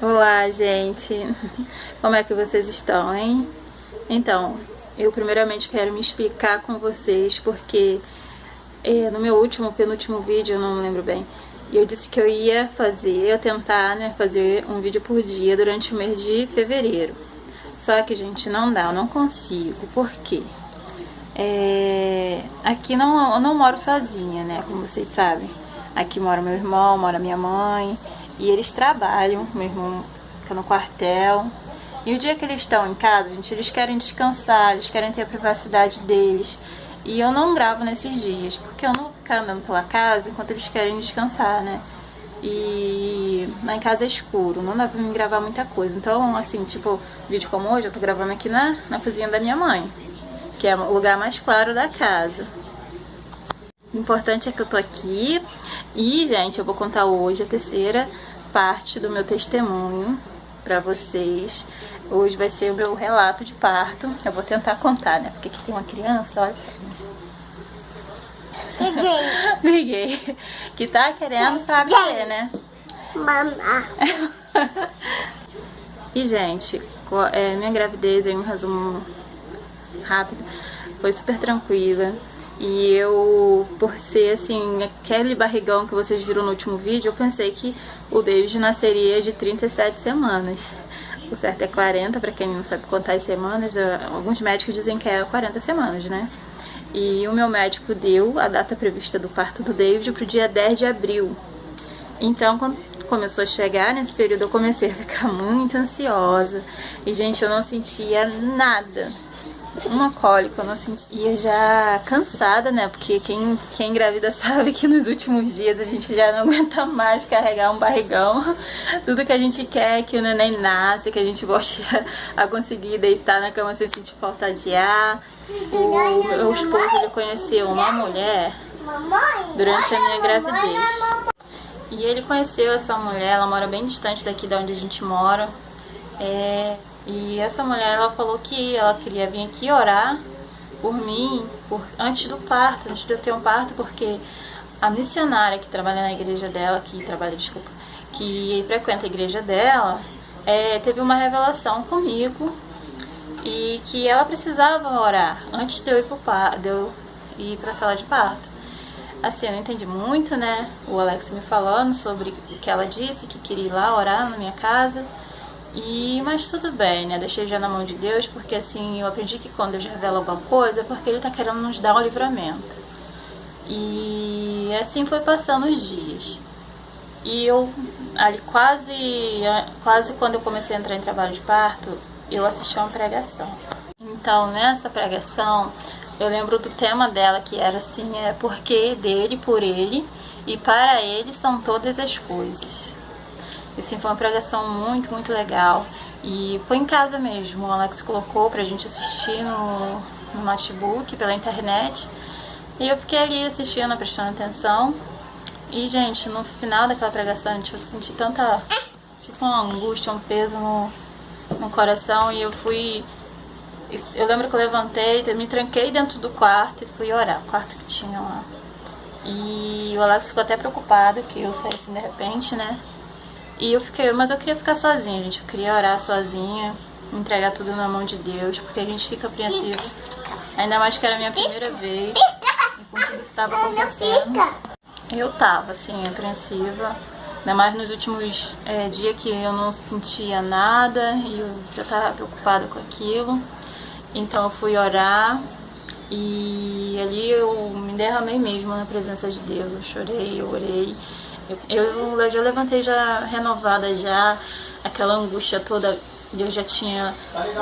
Olá, gente! Como é que vocês estão, hein? Então, eu primeiramente quero me explicar com vocês porque no meu penúltimo vídeo, eu não me lembro bem, eu disse que eu ia tentar, né, fazer um vídeo por dia durante o mês de fevereiro. Só que, gente, não dá, eu não consigo. Por quê? Aqui eu não moro sozinha, né, como vocês sabem. Aqui mora meu irmão, mora minha mãe, e eles trabalham, meu irmão fica no quartel. E o dia que eles estão em casa, gente, eles querem descansar, eles querem ter a privacidade deles. E eu não gravo nesses dias, porque eu não vou ficar andando pela casa enquanto eles querem descansar, né? E lá em casa é escuro, não dá pra mim gravar muita coisa. Então, assim, tipo, vídeo como hoje, eu tô gravando aqui na cozinha da minha mãe, que é o lugar mais claro da casa. O importante é que eu tô aqui e, gente, eu vou contar hoje a terceira parte do meu testemunho pra vocês. Hoje vai ser o meu relato de parto. Eu vou tentar contar, né? Porque aqui tem uma criança, olha só. Briguei. Que tá querendo saber, né? Mamá. E, gente, minha gravidez, aí um resumo rápido, foi super tranquila. E eu, por ser assim, aquele barrigão que vocês viram no último vídeo, eu pensei que o David nasceria de 37 semanas. O certo é 40, pra quem não sabe contar as semanas, alguns médicos dizem que é 40 semanas, né? E o meu médico deu a data prevista do parto do David pro dia 10 de abril. Então, quando começou a chegar nesse período, eu comecei a ficar muito ansiosa. E, gente, eu não sentia nada. Uma cólica, eu não sentia, já cansada, né? Porque quem engravida sabe que nos últimos dias a gente já não aguenta mais carregar um barrigão. Tudo que a gente quer é que o neném nasce, que a gente volte a conseguir deitar na cama sem sentir falta de ar. O meu esposo, ele conheceu uma mulher durante a minha gravidez. E ele conheceu essa mulher, ela mora bem distante daqui de onde a gente mora. E essa mulher, ela falou que ela queria vir aqui orar por mim, antes do parto, antes de eu ter um parto, porque a missionária que trabalha na igreja dela, que frequenta a igreja dela, teve uma revelação comigo e que ela precisava orar antes de eu ir para a sala de parto. Assim, eu não entendi muito, né? O Alex me falando sobre o que ela disse, que queria ir lá orar na minha casa. Mas tudo bem, né? Deixei já na mão de Deus, porque assim, eu aprendi que quando Deus revela alguma coisa é porque Ele tá querendo nos dar um livramento. E assim foi passando os dias. E eu, ali quase quando eu comecei a entrar em trabalho de parto, eu assisti a uma pregação. Então, nessa pregação, eu lembro do tema dela, que era assim, porque dele, por ele, e para ele são todas as coisas. Assim, foi uma pregação muito, muito legal. E foi em casa mesmo. O Alex colocou pra gente assistir no notebook, pela internet. E eu fiquei ali assistindo, prestando atenção. E, gente, no final daquela pregação, gente, eu senti tanta... tipo uma angústia, um peso no coração. E eu lembro que eu levantei, me tranquei dentro do quarto e fui orar. O quarto que tinha lá. E o Alex ficou até preocupado que eu saísse de repente, né? Mas eu queria ficar sozinha, gente. Eu queria orar sozinha, entregar tudo na mão de Deus, porque a gente fica apreensivo. Ainda mais que era a minha primeira vez, e com tudo que estava acontecendo. Eu tava, assim, apreensiva. Ainda mais nos últimos dias que eu não sentia nada e eu já tava preocupada com aquilo. Então eu fui orar e ali eu me derramei mesmo na presença de Deus. Eu chorei, eu orei. Eu já levantei já renovada, já aquela angústia toda Deus já tinha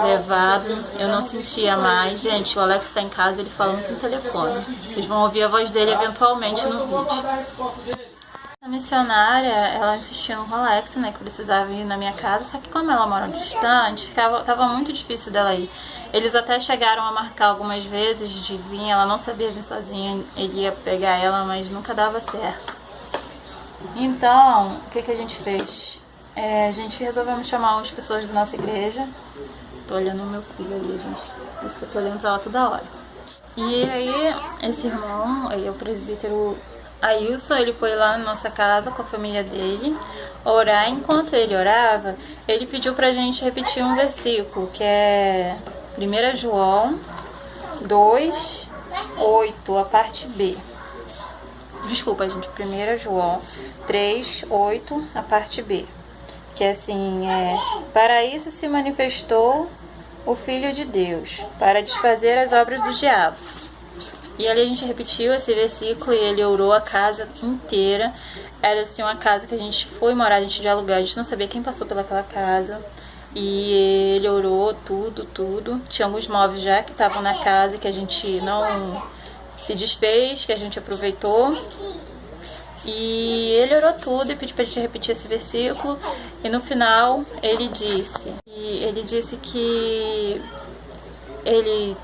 levado, eu não sentia mais. Gente, o Alex tá em casa, ele fala muito no telefone. Vocês vão ouvir a voz dele eventualmente no vídeo. A missionária, ela insistia no Alex, né, que precisava ir na minha casa, só que como ela mora distante, tava muito difícil dela ir. Eles até chegaram a marcar algumas vezes de vir, ela não sabia vir sozinha, ele ia pegar ela, mas nunca dava certo. Então, o que a gente fez? A gente resolveu chamar umas pessoas da nossa igreja. Tô olhando o meu filho ali, gente. Por isso que eu tô olhando pra ela toda hora. E aí, esse irmão, ele é o presbítero Ailson, ele foi lá na nossa casa com a família dele orar. Enquanto ele orava, ele pediu pra gente repetir um versículo, que é 1 João 2, 8, a parte B. Desculpa, gente, 1 João 3, 8, a parte B. Que assim, para isso se manifestou o Filho de Deus, para desfazer as obras do diabo. E ali a gente repetiu esse versículo e ele orou a casa inteira. Era assim uma casa que a gente foi morar, a gente de alugar, a gente não sabia quem passou pelaquela casa. E ele orou tudo. Tinha alguns móveis já que estavam na casa que a gente não se desfez, que a gente aproveitou. E ele orou tudo e pediu pra gente repetir esse versículo. E no final ele disse que ele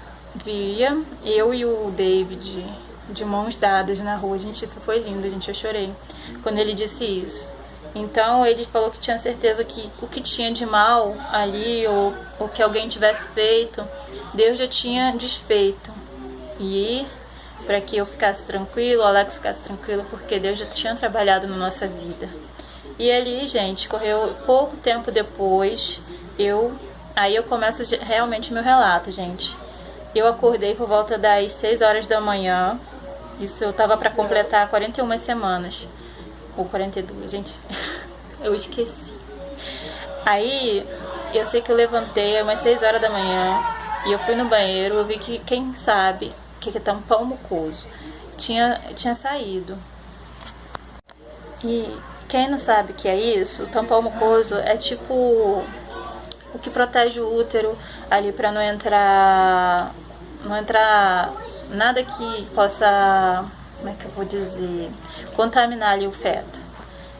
via eu e o David de mãos dadas na rua. Gente, isso foi lindo, gente, eu chorei quando ele disse isso. Então ele falou que tinha certeza que o que tinha de mal ali, ou que alguém tivesse feito, Deus já tinha desfeito. E para que eu ficasse tranquilo, o Alex ficasse tranquilo, porque Deus já tinha trabalhado na nossa vida. E ali, gente, correu pouco tempo depois, aí eu começo realmente meu relato, gente. Eu acordei por volta das 6 horas da manhã, isso eu tava para completar 41 semanas, ou 42, gente, eu esqueci. Aí, eu sei que eu levantei umas 6 horas da manhã, e eu fui no banheiro, eu vi que, quem sabe, que é tampão mucoso, tinha saído. E quem não sabe o que é isso, o tampão mucoso é tipo o que protege o útero ali para não entrar nada que possa, como é que eu vou dizer, contaminar ali o feto.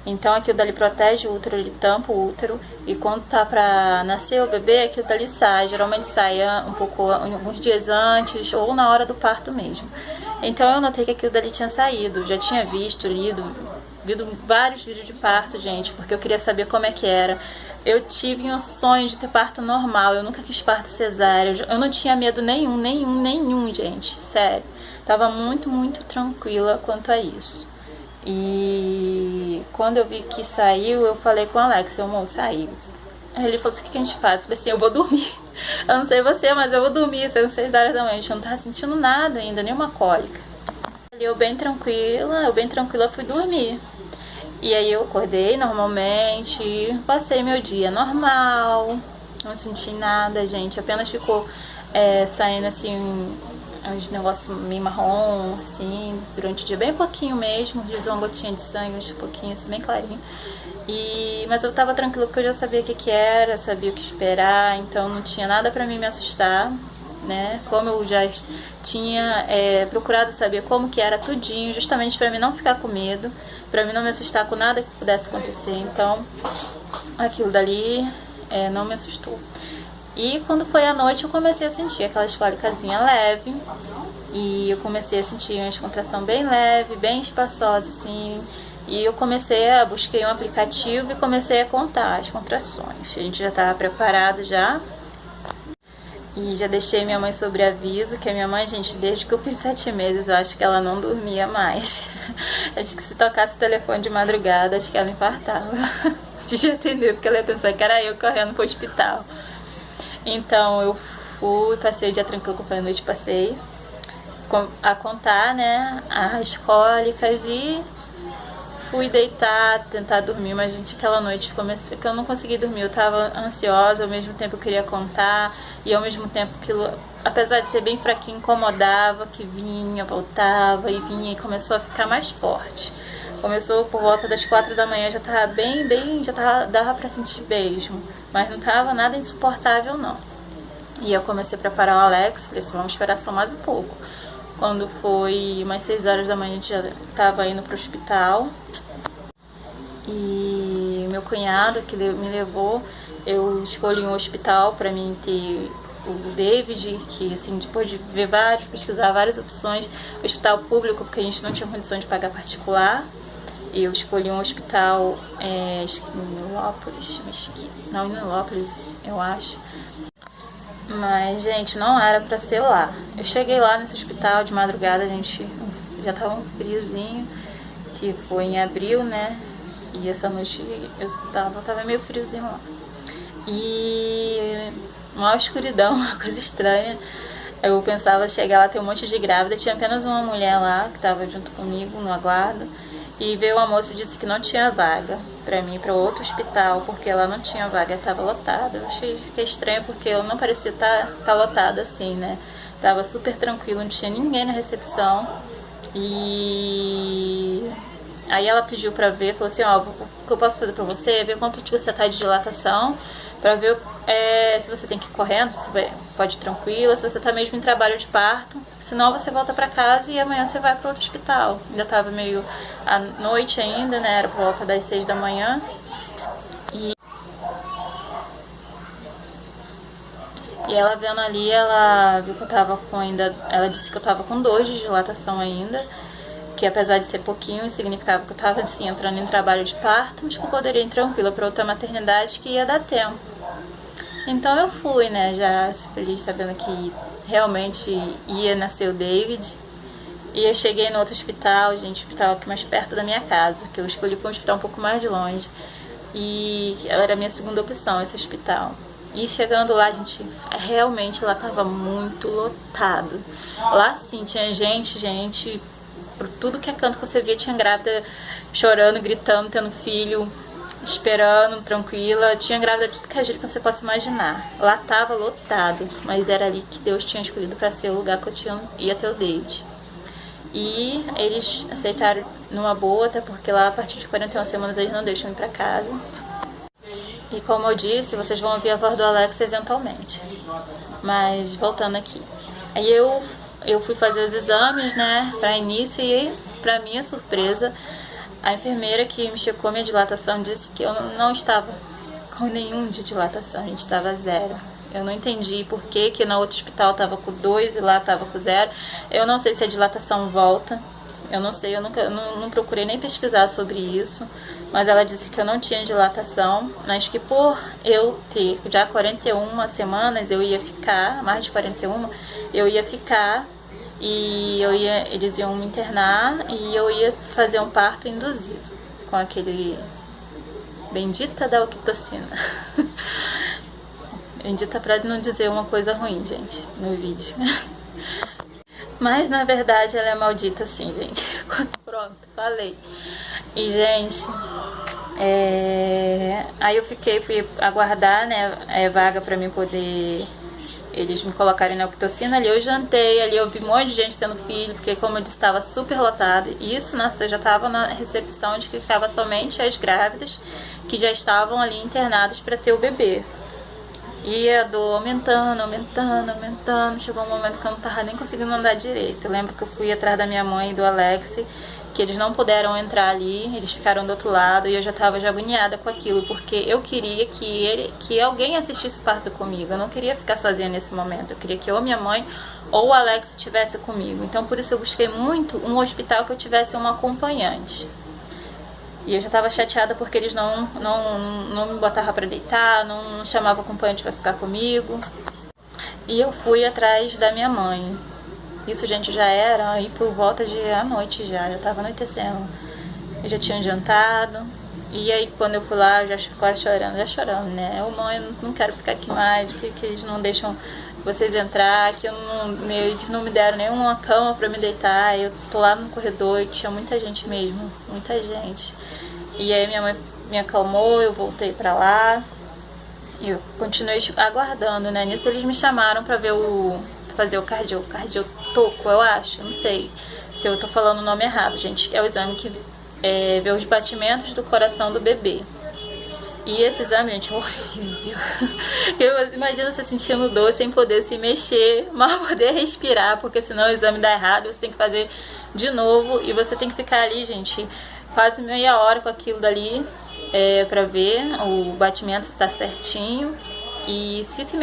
Então aquilo dali protege o útero, ele tampa o útero, e quando tá pra nascer o bebê, aquilo dali sai, geralmente sai alguns dias antes ou na hora do parto mesmo. Então eu notei que aquilo dali tinha saído, já tinha lido vários vídeos de parto, gente, porque eu queria saber como é que era. Eu tive um sonho de ter parto normal, eu nunca quis parto cesárea, eu não tinha medo nenhum, gente, sério. Tava muito tranquila quanto a isso. E quando eu vi que saiu, eu falei com o Alex, amor, saiu. Aí ele falou assim, o que a gente faz? Eu falei assim, eu vou dormir. Eu não sei você, mas eu vou dormir, são 6 horas da manhã, a gente não tava sentindo nada ainda, nenhuma cólica. Eu bem tranquila fui dormir. E aí eu acordei normalmente, passei meu dia normal, não senti nada, gente, apenas ficou saindo assim uns negócios meio marrom, assim, durante o dia, bem pouquinho mesmo, diz uma gotinha de sangue, uns pouquinhos, assim, bem clarinho. Mas eu tava tranquila porque eu já sabia o que era, sabia o que esperar, então não tinha nada pra mim me assustar, né? Como eu já tinha procurado saber como que era tudinho, justamente pra mim não ficar com medo, pra mim não me assustar com nada que pudesse acontecer, então aquilo dali não me assustou. E quando foi à noite eu comecei a sentir aquela cólicazinha leve. E eu comecei a sentir uma contração bem leve, bem espaçosa, assim. E eu busquei um aplicativo e comecei a contar as contrações. A gente já estava preparado já. E já deixei minha mãe sobre aviso, que a minha mãe, gente, desde que eu fiz 7 meses, eu acho que ela não dormia mais. Acho que se tocasse o telefone de madrugada, acho que ela infartava. A gente já entendeu, porque ela ia pensar que era eu correndo pro hospital. Então eu passei o dia tranquilo, com a noite, passei a contar, né, as cólicas e fui deitar, tentar dormir, mas gente, aquela noite que eu não consegui dormir, eu tava ansiosa, ao mesmo tempo eu queria contar, e ao mesmo tempo aquilo, apesar de ser bem fraquinho, incomodava, que vinha, voltava e vinha, e começou a ficar mais forte. Começou por volta das 4 da manhã, já tava dava pra sentir mesmo, mas não tava nada insuportável não. E eu comecei a preparar o Alex, falei assim, vamos esperar só mais um pouco. Quando foi umas 6 horas da manhã, a gente já tava indo pro hospital. E meu cunhado, que me levou, eu escolhi um hospital pra mim ter o David, que assim, depois de ver pesquisar várias opções, hospital público, porque a gente não tinha condição de pagar particular. Eu escolhi um hospital em Nilópolis, eu acho. Mas, gente, não era pra ser lá. Eu cheguei lá nesse hospital de madrugada, a gente já tava um friozinho. que foi em abril, né? E essa noite tava meio friozinho lá. E uma escuridão, uma coisa estranha. Eu pensava chegar lá, ter um monte de grávida. Tinha apenas uma mulher lá que tava junto comigo no aguardo. E veio uma moça e disse que não tinha vaga pra mim, pra outro hospital, porque ela não tinha vaga, tava lotada. Eu fiquei estranho porque ela não parecia tá lotada assim, né? Tava super tranquilo, não tinha ninguém na recepção. E aí ela pediu pra ver, falou assim, ó, o que eu posso fazer pra você é ver quanto que você tá de dilatação, pra ver se você tem que ir correndo, se você pode ir tranquila, se você tá mesmo em trabalho de parto, senão você volta pra casa e amanhã você vai pra outro hospital. Ainda tava meio à noite ainda, né, era por volta das 6 da manhã. E ela vendo ali, ela viu que eu tava com ela disse que eu tava com 2 de dilatação ainda, que apesar de ser pouquinho, significava que eu tava assim, entrando em trabalho de parto, mas que eu poderia ir tranquila pra outra maternidade que ia dar tempo. Então eu fui, né, já feliz sabendo que realmente ia nascer o David. E eu cheguei no outro hospital, gente, hospital aqui mais perto da minha casa, que eu escolhi para um hospital um pouco mais de longe. E ela era a minha segunda opção, esse hospital. E chegando lá, gente, realmente lá tava muito lotado. Lá sim, tinha gente, por tudo que é canto que você via, tinha grávida chorando, gritando, tendo filho, esperando, tranquila. Tinha grávida de tudo que é jeito que você possa imaginar. Lá tava lotado, mas era ali que Deus tinha escolhido para ser o lugar que eu ia ter o David. E eles aceitaram numa boa, até porque lá a partir de 41 semanas eles não deixam ir pra casa. E como eu disse, vocês vão ouvir a voz do Alex eventualmente. Mas voltando aqui. Aí eu fui fazer os exames, né, pra início, e pra minha surpresa, a enfermeira que me checou minha dilatação disse que eu não estava com nenhum de dilatação, a gente estava 0. Eu não entendi por que no outro hospital estava com 2 e lá estava com 0. Eu não sei se a dilatação volta. Eu não sei, eu não procurei nem pesquisar sobre isso. Mas ela disse que eu não tinha dilatação. Mas que por eu ter já 41 semanas, eu ia ficar, mais de 41, eu ia ficar. E eles iam me internar e eu ia fazer um parto induzido. Com aquele bendita da oxitocina. Bendita pra não dizer uma coisa ruim, gente, no vídeo. Mas, na verdade, ela é maldita sim, gente. Pronto, falei. E, gente, aí eu fui aguardar, né, vaga pra mim poder eles me colocarem na oxitocina. Ali eu jantei, ali eu vi um monte de gente tendo filho, porque como eu disse, estava super lotada. E isso, eu já estava na recepção de que ficava somente as grávidas que já estavam ali internadas para ter o bebê. E a dor aumentando. Chegou um momento que eu não tava nem conseguindo andar direito. Eu lembro que eu fui atrás da minha mãe e do Alex, que eles não puderam entrar ali, eles ficaram do outro lado. E eu já tava agoniada com aquilo, porque eu queria que alguém assistisse o parto comigo. Eu não queria ficar sozinha nesse momento. Eu queria que ou minha mãe ou o Alex estivesse comigo. Então por isso eu busquei muito um hospital que eu tivesse uma acompanhante. E eu já tava chateada porque eles não me botavam pra deitar, não chamavam acompanhante pra ficar comigo. E eu fui atrás da minha mãe. Isso, gente, já era aí por volta de à noite já tava anoitecendo. Eu já tinha jantado. E aí quando eu fui lá, eu já quase chorando, né? Ô mãe, eu não quero ficar aqui mais, que eles não deixam vocês entrar, que eles não me deram nenhuma cama pra me deitar. Eu tô lá no corredor e tinha muita gente mesmo, muita gente. E aí minha mãe me acalmou, eu voltei pra lá e eu continuei aguardando, né? Nisso eles me chamaram pra ver fazer o cardiotoco, eu acho, não sei se eu tô falando o nome errado, gente. É o exame que vê os batimentos do coração do bebê. E esse exame, gente, horrível. Eu imagino você sentindo dor sem poder se mexer, mal poder respirar, porque senão o exame dá errado, você tem que fazer de novo e você tem que ficar ali, gente, quase meia hora com aquilo dali pra ver o batimento se tá certinho. E se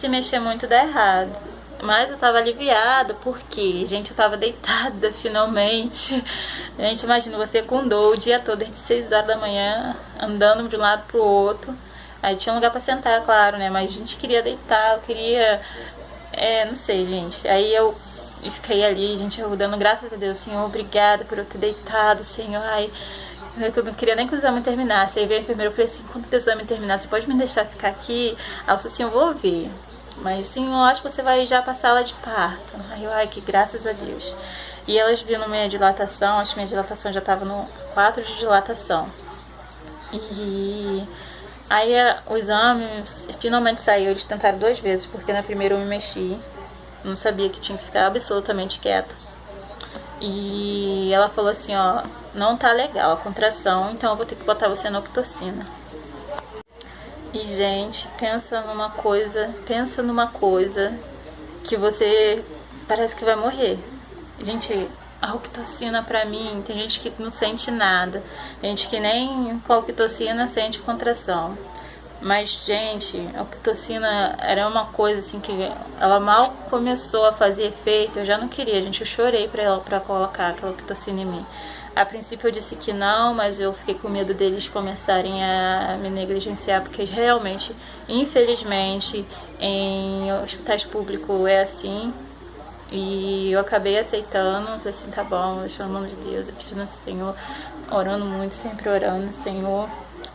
mexer muito dá errado. Mas eu tava aliviada porque, gente, eu tava deitada finalmente. Gente, imagina você com dor o dia todo, desde 6 horas da manhã, andando de um lado pro outro. Aí tinha um lugar pra sentar, claro, né? Mas a gente queria deitar, eu queria... não sei, gente. Aí eu e fiquei ali, gente, eu dando graças a Deus, Senhor, obrigada por eu ter deitado, Senhor, ai, eu não queria nem que o exame terminasse. Aí veio a enfermeira e falei assim, quando o exame terminar, você pode me deixar ficar aqui? Ela falou assim, eu vou ouvir, mas sim, eu acho que você vai já pra sala de parto. Aí eu, ai, que graças a Deus. E elas viram minha dilatação, acho que minha dilatação já tava no 4 de dilatação. E aí o exame finalmente saiu, eles tentaram 2 vezes, porque na primeira eu me mexi, não sabia que tinha que ficar absolutamente quieta. E ela falou assim, ó, não tá legal a contração, então eu vou ter que botar você na ocitocina. E gente, pensa numa coisa que você parece que vai morrer. Gente, a ocitocina pra mim, tem gente que não sente nada, tem gente que nem com a ocitocina sente contração. Mas, gente, a ocitocina era uma coisa assim que ela mal começou a fazer efeito, eu já não queria, gente, eu chorei pra colocar aquela ocitocina em mim. A princípio eu disse que não, mas eu fiquei com medo deles começarem a me negligenciar, porque realmente, infelizmente, em hospitais públicos é assim. E eu acabei aceitando, falei assim, tá bom, eu chamo o nome de Deus, eu preciso do Senhor, orando muito, sempre orando, Senhor.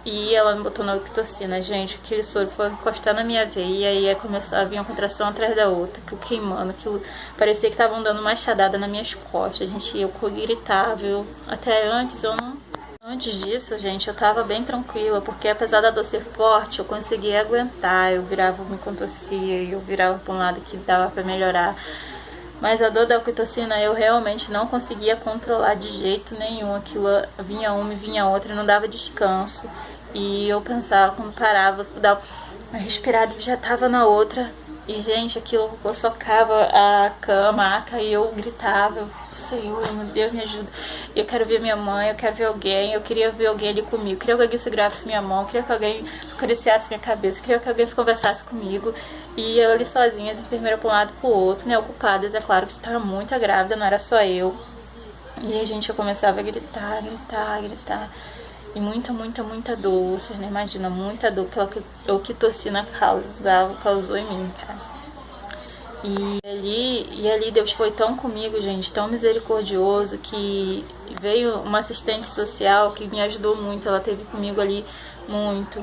E ela me botou na ocitocina, gente, aquele soro foi encostar na minha veia e aí começou a vir uma contração atrás da outra, aquilo queimando, aquilo parecia que estavam dando machadada nas minhas costas, gente, eu gritava, até antes eu não... Antes disso, gente, eu tava bem tranquila, porque apesar da dor ser forte, eu conseguia aguentar, eu virava, me contorcia, eu virava pra um lado que dava pra melhorar. Mas a dor da ocitocina eu realmente não conseguia controlar de jeito nenhum. Aquilo vinha uma e vinha outra, não dava descanso. E eu pensava, quando parava, eu dava uma respirada e já tava na outra. E, gente, aquilo eu socava a cama, a maca, e eu gritava, Senhor, meu Deus, me ajuda. Eu quero ver minha mãe, eu quero ver alguém, eu queria ver alguém ali comigo. Eu queria que alguém segurasse minha mão, eu queria que alguém acariciasse minha cabeça, eu queria que alguém conversasse comigo. E eu ali sozinha, as enfermeiras para um lado e pro outro, né, ocupadas, é claro que estava muito grávida, não era só eu. E a gente, eu começava a gritar, gritar. E muita dor, vocês não imaginam, muita dor que a ocitocina causou em mim, cara. E ali Deus foi tão comigo, gente, tão misericordioso, que veio uma assistente social que me ajudou muito, ela esteve comigo ali muito.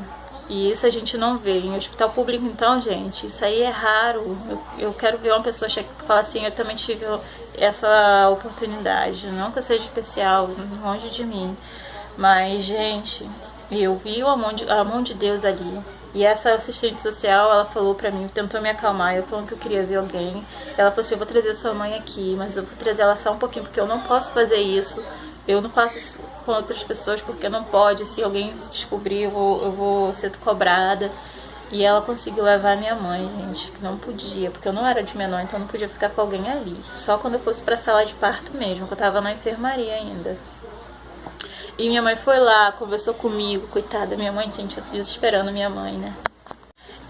E isso a gente não vê. Em hospital público, então, gente, isso aí é raro. Eu quero ver uma pessoa falar assim, eu também tive essa oportunidade. Não que eu seja especial, longe de mim. Mas, gente, eu vi a mão de Deus ali. E essa assistente social, ela falou pra mim, tentou me acalmar, eu falando que eu queria ver alguém. Ela falou assim, eu vou trazer sua mãe aqui, mas eu vou trazer ela só um pouquinho, porque eu não posso fazer isso. Eu não faço isso com outras pessoas, porque não pode. Se alguém se descobrir, eu vou ser cobrada. E ela conseguiu levar minha mãe, gente, que não podia, porque eu não era de menor, então eu não podia ficar com alguém ali. Só quando eu fosse pra sala de parto mesmo, que eu tava na enfermaria ainda. E minha mãe foi lá, conversou comigo, coitada, minha mãe, gente, eu desesperando minha mãe, né?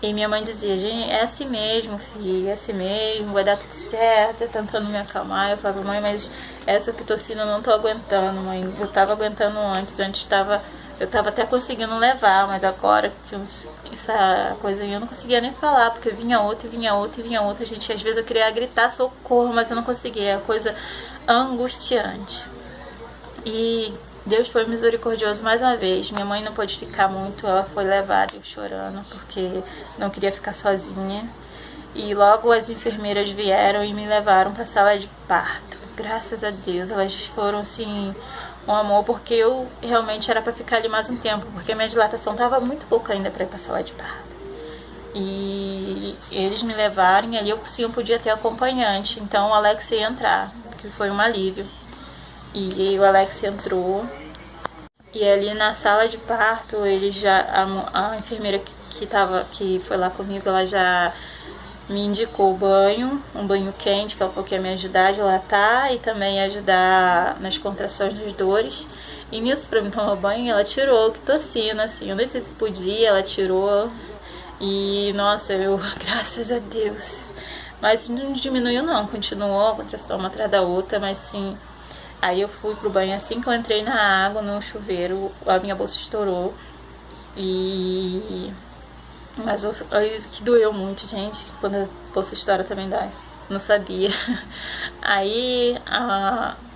E minha mãe dizia, gente, é assim mesmo, filha, é assim mesmo, vai dar tudo certo, tentando me acalmar. Eu falava, mãe, mas essa ocitocina eu não tô aguentando, mãe. Eu tava aguentando antes eu tava até conseguindo levar, mas agora que essa coisa aí eu não conseguia nem falar, porque vinha outra, gente. Às vezes eu queria gritar socorro, mas eu não conseguia, é uma coisa angustiante. E Deus foi misericordioso mais uma vez. Minha mãe não pôde ficar muito, ela foi levada, eu chorando, porque não queria ficar sozinha. E logo as enfermeiras vieram e me levaram para a sala de parto. Graças a Deus, elas foram assim, um amor, porque eu realmente era para ficar ali mais um tempo, porque minha dilatação estava muito pouco ainda para ir para a sala de parto. E eles me levaram e ali eu podia ter acompanhante, então o Alex ia entrar, que foi um alívio. E o Alex entrou, e ali na sala de parto, a enfermeira que foi lá comigo, ela já me indicou um banho quente, que ela falou que ia me ajudar a dilatar e também ia ajudar nas contrações das dores. E nisso, pra mim tomar banho, ela tirou a ocitocina, assim, eu nem sei se podia, ela tirou. E, nossa, graças a Deus. Mas não diminuiu não, continuou a contração uma atrás da outra, mas sim... Aí eu fui pro banho, assim que eu entrei na água, no chuveiro, a minha bolsa estourou. Mas isso que doeu muito, gente. Quando a bolsa estoura também dói. não sabia. Aí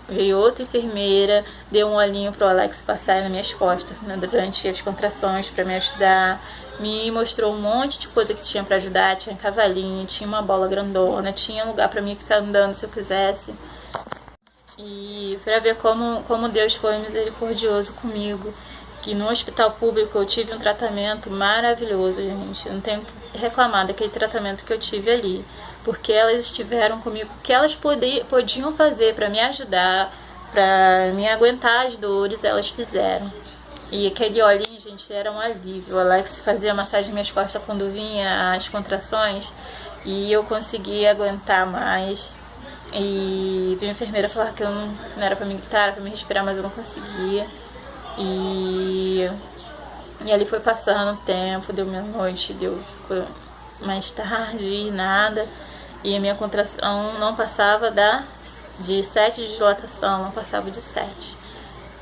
veio outra enfermeira, deu um olhinho pro Alex passar nas minhas costas, né, durante as contrações para me ajudar. Me mostrou um monte de coisa que tinha para ajudar. Tinha cavalinho, tinha uma bola grandona, tinha lugar para mim ficar andando se eu quisesse. E para ver como Deus foi misericordioso comigo, que no hospital público eu tive um tratamento maravilhoso, gente. Eu não tenho que reclamar daquele tratamento que eu tive ali, porque elas estiveram comigo, o que elas podiam fazer para me ajudar, para me aguentar as dores, elas fizeram. E aquele olhinho, gente, era um alívio. O Alex fazia massagem nas minhas costas quando vinha as contrações e eu conseguia aguentar mais. E veio a enfermeira falar que eu não era pra me gritar, era pra me respirar, mas eu não conseguia. E ali foi passando o tempo, deu meia-noite, deu mais tarde e nada. E a minha contração não passava de 7 de dilatação, não passava de 7.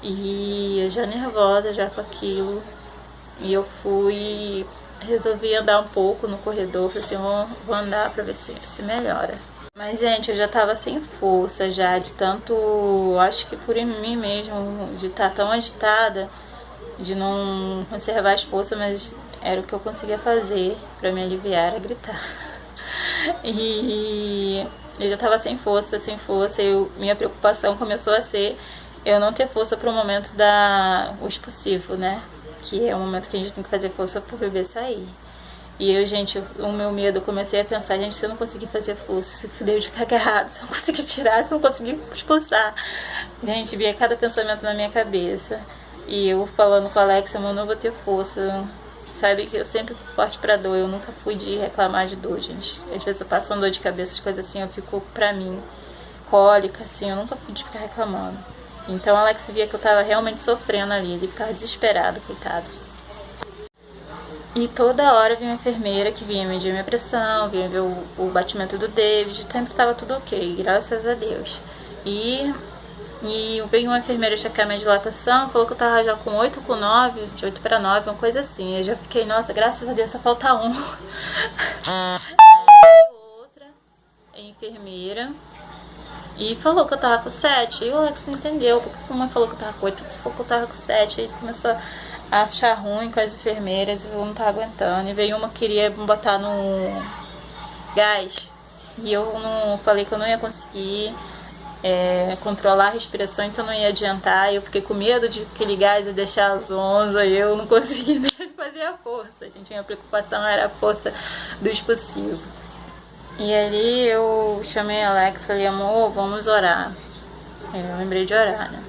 E eu já nervosa já com aquilo. E eu resolvi andar um pouco no corredor, falei assim, vou andar pra ver se melhora. Mas, gente, eu já tava sem força já, de tanto, acho que por mim mesmo, de estar tão agitada, de não conservar as forças, mas era o que eu conseguia fazer pra me aliviar, era gritar. E eu já tava sem força, e minha preocupação começou a ser eu não ter força pro momento o expulsivo, né? Que é o momento que a gente tem que fazer força pro bebê sair. E eu, gente, o meu medo, eu comecei a pensar, gente, se eu não conseguir fazer força, se o Deus ficar agarrado, se eu não conseguir tirar, se eu não conseguir expulsar. Gente, via cada pensamento na minha cabeça. E eu falando com a Alexa, eu não vou ter força. Sabe que eu sempre fui forte pra dor, eu nunca fui de reclamar de dor, gente. Às vezes eu passo uma dor de cabeça, as coisas assim, eu fico pra mim, cólica, assim, eu nunca fui de ficar reclamando. Então o Alex via que eu tava realmente sofrendo ali, ele ficava desesperado, coitado. E toda hora vinha uma enfermeira que vinha medir minha pressão, vinha ver o batimento do David, sempre tava tudo ok, graças a Deus. E veio uma enfermeira checar minha dilatação, falou que eu tava já com 8 com 9, de 8 para 9, uma coisa assim. Eu já fiquei, nossa, graças a Deus, só falta um. Aí veio outra enfermeira e falou que eu tava com 7. E o Alex não entendeu, porque uma falou que eu tava com 8, falou que eu tava com 7. Aí ele começou a achar ruim com as enfermeiras, eu não tava aguentando. E veio uma que queria me botar no gás, e eu não falei que eu não ia conseguir controlar a respiração, então não ia adiantar. Eu fiquei com medo de aquele gás e deixar as ondas, e eu não consegui nem fazer a força. Gente, minha preocupação era a força do expulsivo. E ali eu chamei a Alex, falei, amor, vamos orar. Eu lembrei de orar, né?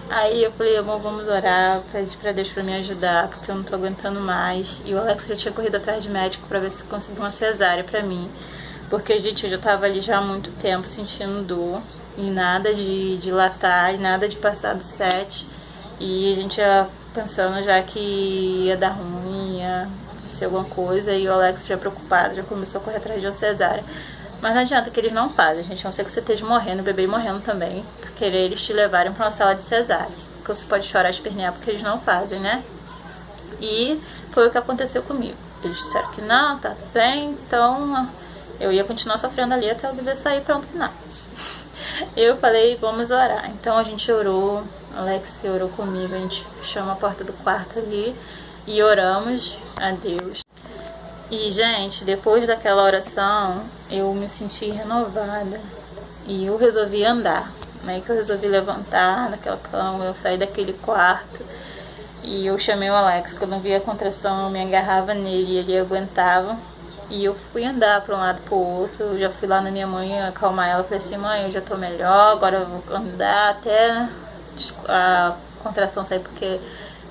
Aí eu falei, amor, vamos orar, pede pra Deus pra me ajudar, porque eu não tô aguentando mais. E o Alex já tinha corrido atrás de médico pra ver se conseguia uma cesárea pra mim, porque, gente, eu já tava ali já há muito tempo sentindo dor, e nada de dilatar, e nada de passar do 7. E a gente ia pensando já que ia dar ruim, ia ser alguma coisa, e o Alex já preocupado, já começou a correr atrás de uma cesárea. Mas não adianta que eles não fazem, gente, a não ser que você esteja morrendo, o bebê morrendo também, por querer eles te levarem pra uma sala de cesárea, porque você pode chorar, espernear, porque eles não fazem, né? E foi o que aconteceu comigo. Eles disseram que não, tá tudo bem, então eu ia continuar sofrendo ali até o bebê sair, pronto, que não. Eu falei, vamos orar. Então a gente orou, Alex orou comigo, a gente fechou a porta do quarto ali e oramos a Deus. E, gente, depois daquela oração, eu me senti renovada e eu resolvi andar. Aí que eu resolvi levantar daquela cama, eu saí daquele quarto e eu chamei o Alex. Quando eu via a contração, eu me agarrava nele e ele aguentava. E eu fui andar para um lado para o outro. Eu já fui lá na minha mãe acalmar ela. Falei assim, mãe, eu já tô melhor, agora eu vou andar até a contração sair, porque,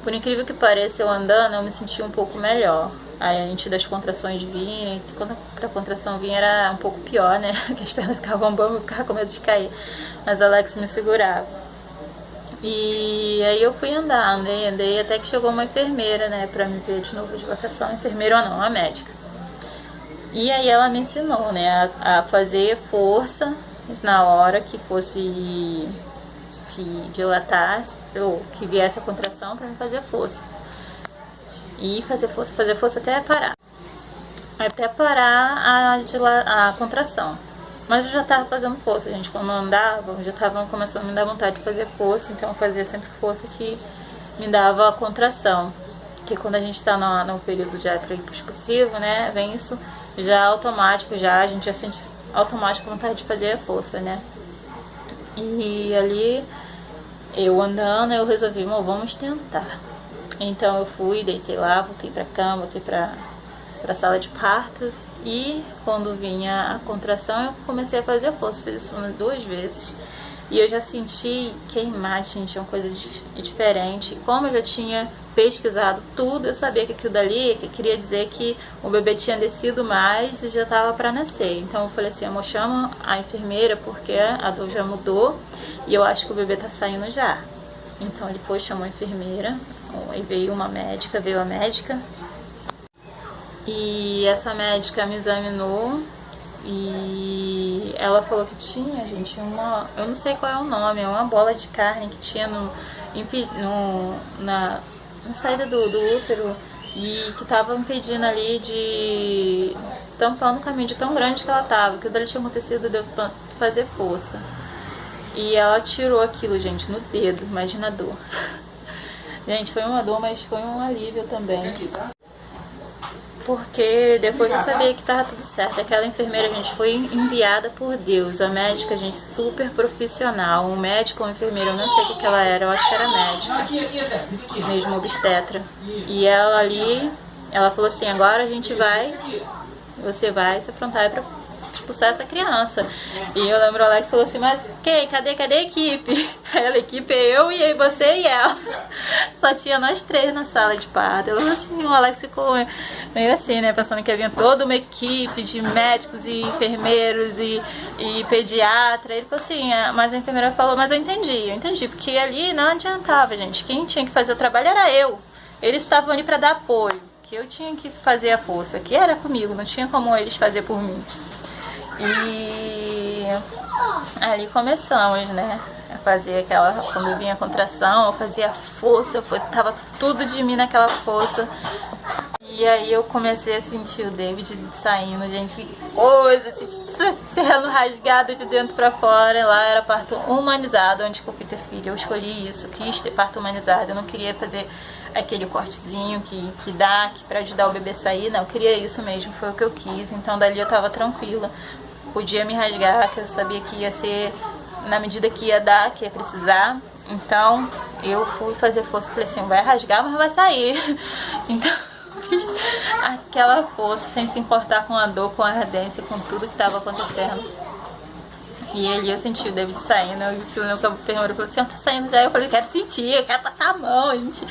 por incrível que pareça, eu andando, eu me senti um pouco melhor. Aí a gente das contrações vinha, quando a contração vinha era um pouco pior, né? Que as pernas ficavam bambas, eu ficava com medo de cair. Mas a Alex me segurava. E aí eu fui andar, andei, até que chegou uma enfermeira, né? Pra me ver de novo de dilatação, enfermeira ou não, a médica. E aí ela me ensinou, né? A fazer força na hora que fosse que dilatasse, ou que viesse a contração, pra me fazer força. E fazer força até parar. Até parar a contração. Mas eu já tava fazendo força, gente. Quando eu andava, já tava começando a me dar vontade de fazer força. Então eu fazia sempre força que me dava contração. Porque quando a gente tá no período já pré-expulsivo, né? Vem isso já automático, a gente já sente automático vontade de fazer a força, né? E ali, eu andando, eu resolvi, vamos tentar. Então eu fui, deitei lá, voltei pra cama, voltei pra sala de parto. E quando vinha a contração, eu comecei a fazer força. Fiz isso 2 vezes. E eu já senti queimar, gente, uma coisa diferente. Como eu já tinha pesquisado tudo, eu sabia que aquilo dali que queria dizer que o bebê tinha descido mais e já estava para nascer. Então eu falei assim, amor, chama a enfermeira porque a dor já mudou e eu acho que o bebê tá saindo já. Então ele foi, chamou a enfermeira, e veio a médica. E essa médica me examinou e ela falou que tinha, gente, eu não sei qual é o nome, é uma bola de carne que tinha na saída do útero e que tava impedindo ali de tampando o caminho de tão grande que ela tava, que o dali tinha acontecido de eu fazer força. E ela tirou aquilo, gente, no dedo, imagina a dor. Gente, foi uma dor, mas foi um alívio também. Porque depois eu sabia que tava tudo certo. Aquela enfermeira, gente, foi enviada por Deus. A médica, gente, super profissional. Um médico ou enfermeira, eu não sei o que ela era, eu acho que era médica. Mesmo obstetra. E ela ali, ela falou assim, agora a gente você vai se aprontar pra expulsar essa criança. E eu lembro o Alex falou assim, mas cadê a equipe? A equipe é eu e aí você e ela. Só tinha nós 3 na sala de parto. Eu, assim, o Alex ficou meio assim, né, pensando que havia toda uma equipe de médicos e enfermeiros e pediatra. Ele falou assim, mas a enfermeira falou, mas eu entendi, porque ali não adiantava, gente. Quem tinha que fazer o trabalho era eu. Eles estavam ali para dar apoio, que eu tinha que fazer a força, que era comigo, não tinha como eles fazer por mim. E ali começamos, né, a fazer aquela, quando vinha a contração, eu fazia força, tava tudo de mim naquela força. E aí eu comecei a sentir o David saindo, gente, coisa, sendo rasgado de dentro pra fora. Lá era parto humanizado, onde eu fui ter filho, eu escolhi isso, quis ter parto humanizado, eu não queria fazer aquele cortezinho que dá pra ajudar o bebê a sair, não, eu queria isso mesmo, foi o que eu quis. Então dali eu tava tranquila, podia me rasgar, que eu sabia que ia ser na medida que ia dar, que ia precisar. Então eu fui fazer força, falei assim, vai rasgar, mas vai sair. Então aquela força, sem se importar com a dor, com a ardência, com tudo que estava acontecendo. E ali eu senti o David saindo, eu fui no campo enfermeiro, falou assim, tá saindo já? Eu falei, quero sentir, eu quero botar a mão, gente.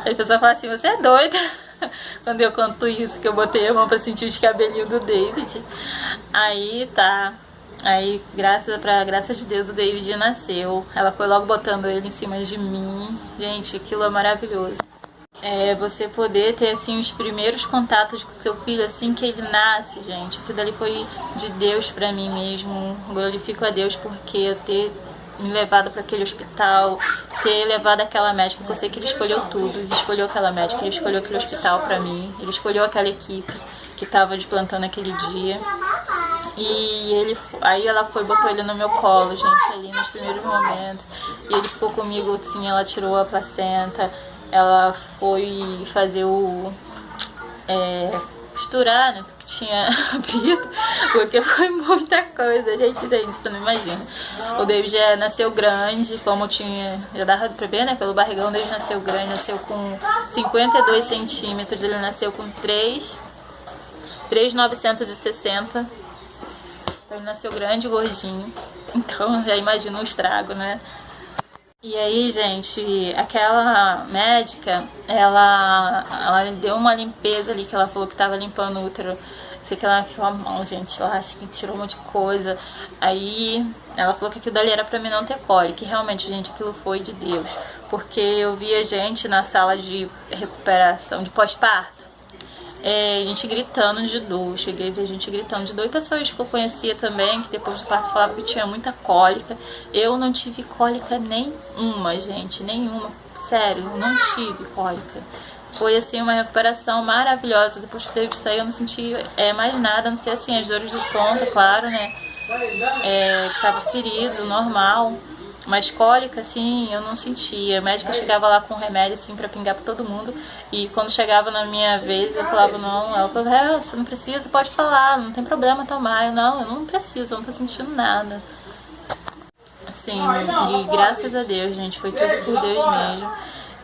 Aí a pessoa fala assim, você é doida? Quando eu conto isso, que eu botei a mão pra sentir os cabelinhos do David. Aí tá. Aí, graças de Deus, o David nasceu. Ela foi logo botando ele em cima de mim. Gente, aquilo é maravilhoso. Você poder ter, assim, os primeiros contatos com seu filho assim que ele nasce, gente. Aquilo ali foi de Deus pra mim mesmo. Glorifico a Deus porque eu ter me levado para aquele hospital, ter levado aquela médica, porque eu sei que ele escolheu tudo. Ele escolheu aquela médica, ele escolheu aquele hospital pra mim, ele escolheu aquela equipe que tava de plantão naquele dia. E aí ela botou ele no meu colo, gente, ali nos primeiros momentos. E ele ficou comigo, assim, ela tirou a placenta, ela foi fazer costurar, né, que tinha abrido, porque foi muita coisa, gente, você não imagina. O David já nasceu grande, como já dava pra ver, né, pelo barrigão. O David nasceu grande, nasceu com 52 centímetros, ele nasceu com 3,960. Então ele nasceu grande e gordinho, então já imagina o estrago, né? E aí, gente, aquela médica, ela deu uma limpeza ali, que ela falou que tava limpando o útero. Sei que ela enfiou a mão, gente, ela acho que tirou um monte de coisa. Aí ela falou que aquilo dali era pra mim não ter cólica. E realmente, gente, aquilo foi de Deus. Porque eu via gente na sala de recuperação, de pós-parto, gente gritando de dor. Cheguei a ver gente gritando de dor. E pessoas que eu conhecia também, que depois do parto falavam que tinha muita cólica. Eu não tive cólica nenhuma, gente, nenhuma. Sério, não tive cólica. Foi assim uma recuperação maravilhosa. Depois que o David saiu, eu não senti mais nada, a não ser assim as dores de ponta, claro, né? estava ferido, normal. Mas cólica, assim, eu não sentia. A médica chegava lá com remédio, assim, pra pingar pra todo mundo. E quando chegava na minha vez, eu falava não. Ela falava, você não precisa, pode falar, não tem problema tomar. Eu não preciso, eu não tô sentindo nada. Assim, e graças a Deus, gente, foi tudo por Deus mesmo.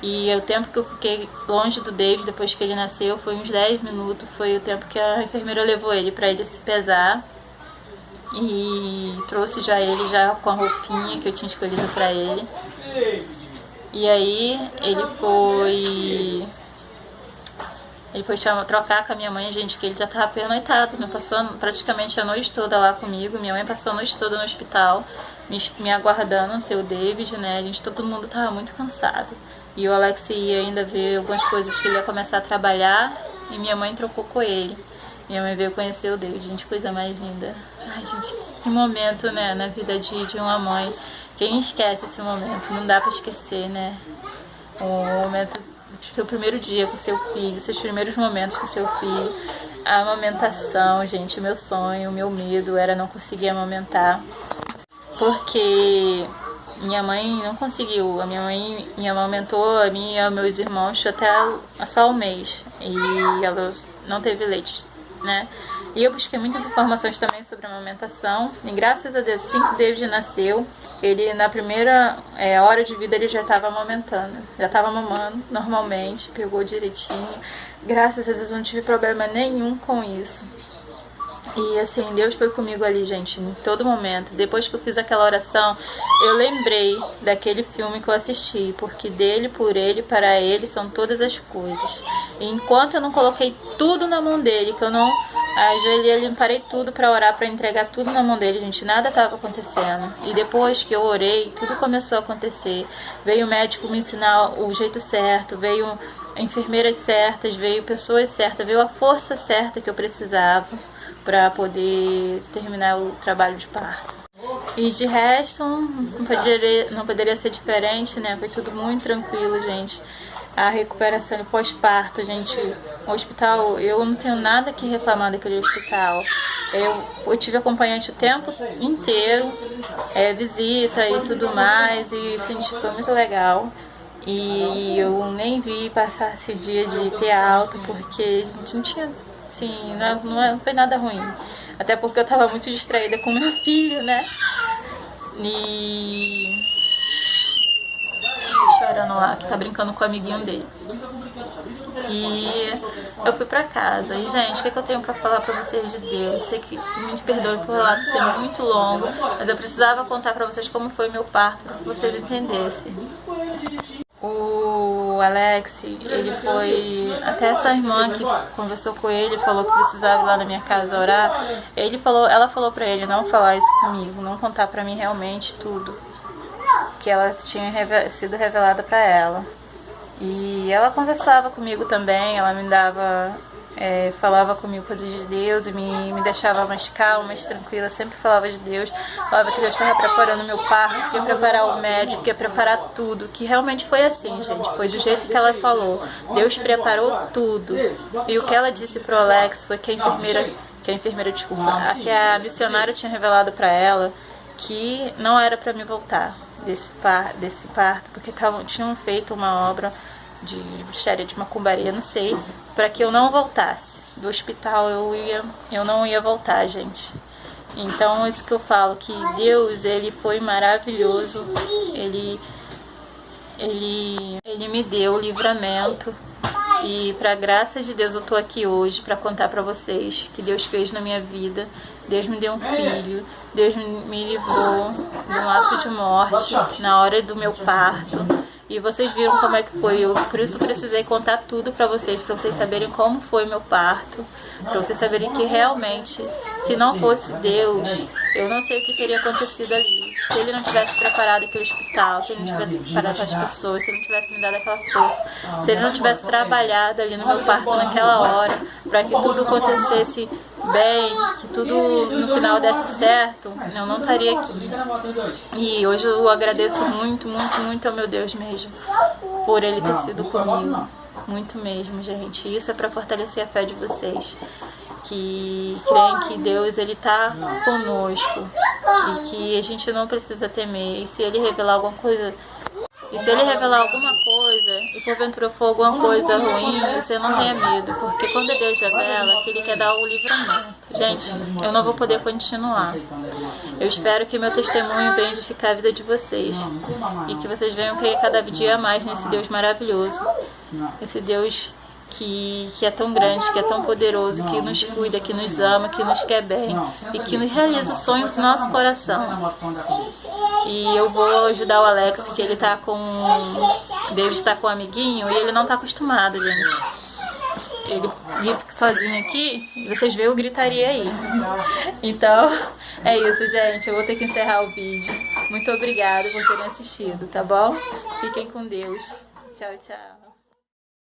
E o tempo que eu fiquei longe do David depois que ele nasceu foi uns 10 minutos. Foi o tempo que a enfermeira levou ele pra ele se pesar. E trouxe já ele já com a roupinha que eu tinha escolhido pra ele. E aí ele foi trocar com a minha mãe, gente, que ele já tava pernoitado, me passando praticamente a noite toda lá comigo. Minha mãe passou a noite toda no hospital, me aguardando ter o David, né? Todo mundo tava muito cansado. E o Alex ia ainda ver algumas coisas que ele ia começar a trabalhar e minha mãe trocou com ele. Minha mãe veio conhecer o David, gente, coisa mais linda. Ai, gente, que momento, né, na vida de uma mãe. Quem esquece esse momento? Não dá pra esquecer, né? O momento do seu primeiro dia com seu filho, seus primeiros momentos com seu filho. A amamentação, gente, o meu sonho, o meu medo era não conseguir amamentar. Porque minha mãe não conseguiu. A minha mãe me amamentou, a mim e aos meus irmãos, até só um mês. E ela não teve leite, né? E eu busquei muitas informações também sobre a amamentação. E graças a Deus, assim que o David nasceu, ele na primeira hora de vida ele já estava amamentando. Já estava mamando normalmente, pegou direitinho. Graças a Deus eu não tive problema nenhum com isso. E assim, Deus foi comigo ali, gente, em todo momento. Depois que eu fiz aquela oração, eu lembrei daquele filme que eu assisti, porque dele, por ele, para ele são todas as coisas. E enquanto eu não coloquei tudo na mão dele, que eu não ajoelhei, eu parei tudo para orar, para entregar tudo na mão dele, gente, nada estava acontecendo. E depois que eu orei, tudo começou a acontecer. Veio o médico me ensinar o jeito certo, veio enfermeiras certas, veio pessoas certas, veio a força certa que eu precisava para poder terminar o trabalho de parto. E de resto, não poderia ser diferente, né? Foi tudo muito tranquilo, gente. A recuperação pós-parto, gente, o hospital, eu não tenho nada que reclamar daquele hospital. Eu tive acompanhante o tempo inteiro, visita e tudo mais, e gente, foi muito legal. E eu nem vi passar esse dia de ter alta, porque a gente não tinha... Sim, não foi nada ruim. Até porque eu tava muito distraída com meu filho, né? E... chorando lá, que tá brincando com o amiguinho dele. E eu fui pra casa. E, gente, o que eu tenho pra falar pra vocês de Deus? Sei que me perdoe por o relato ser muito longo, mas eu precisava contar pra vocês como foi meu parto, pra que vocês entendessem. O Alex, ele foi... Até essa irmã que conversou com ele, falou que precisava ir lá na minha casa orar. Ela falou pra ele não falar isso comigo, não contar pra mim realmente tudo que ela tinha sido revelada pra ela. E ela conversava comigo também, ela me dava... falava comigo coisas de Deus e me deixava mais calma, mais tranquila, sempre falava de Deus, falava que Deus estava preparando meu parto, que ia preparar o médico, que ia preparar tudo, que realmente foi assim, gente, foi do jeito que ela falou, Deus preparou tudo. E o que ela disse pro Alex foi que a missionária tinha revelado para ela que não era para me voltar desse parto, porque tinham feito uma obra de bruxaria, de macumbaria, não sei, para que eu não voltasse do hospital. Eu não ia voltar, gente. Então, isso que eu falo, que Deus, ele foi maravilhoso, ele me deu o livramento, e pra graça de Deus eu tô aqui hoje para contar pra vocês que Deus fez na minha vida. Deus me deu um filho, Deus me livrou de um laço de morte na hora do meu parto. E vocês viram como é que foi, por isso precisei contar tudo pra vocês saberem como foi meu parto, pra vocês saberem que realmente, se não fosse Deus, eu não sei o que teria acontecido ali. Se ele não tivesse preparado aquele hospital, se ele não tivesse preparado as pessoas, se ele não tivesse me dado aquela força, se ele não tivesse trabalhado ali no meu parto naquela hora, pra que tudo acontecesse bem, que tudo no final desse certo, eu não estaria aqui. E hoje eu agradeço muito, muito, muito ao meu Deus mesmo, por ele ter sido comigo, muito mesmo, gente. Isso é para fortalecer a fé de vocês. que creem que Deus ele tá conosco e que a gente não precisa temer. E se ele revelar alguma coisa, e porventura for alguma coisa ruim, você não tenha medo, porque quando Deus revela que ele quer dar o livramento. Gente, eu não vou poder continuar. Eu espero que meu testemunho venha edificar a vida de vocês e que vocês venham crer cada dia mais nesse Deus maravilhoso, esse Deus que é tão grande, que é tão poderoso, que nos cuida, que nos ama, que nos quer bem e que nos realiza os sonhos do nosso coração. E eu vou ajudar o Alex, que ele tá com... David está com um amiguinho e ele não tá acostumado, gente. Ele vive sozinho aqui e vocês veem o gritaria aí. Então, é isso, gente. Eu vou ter que encerrar o vídeo. Muito obrigada por terem assistido, tá bom? Fiquem com Deus. Tchau, tchau.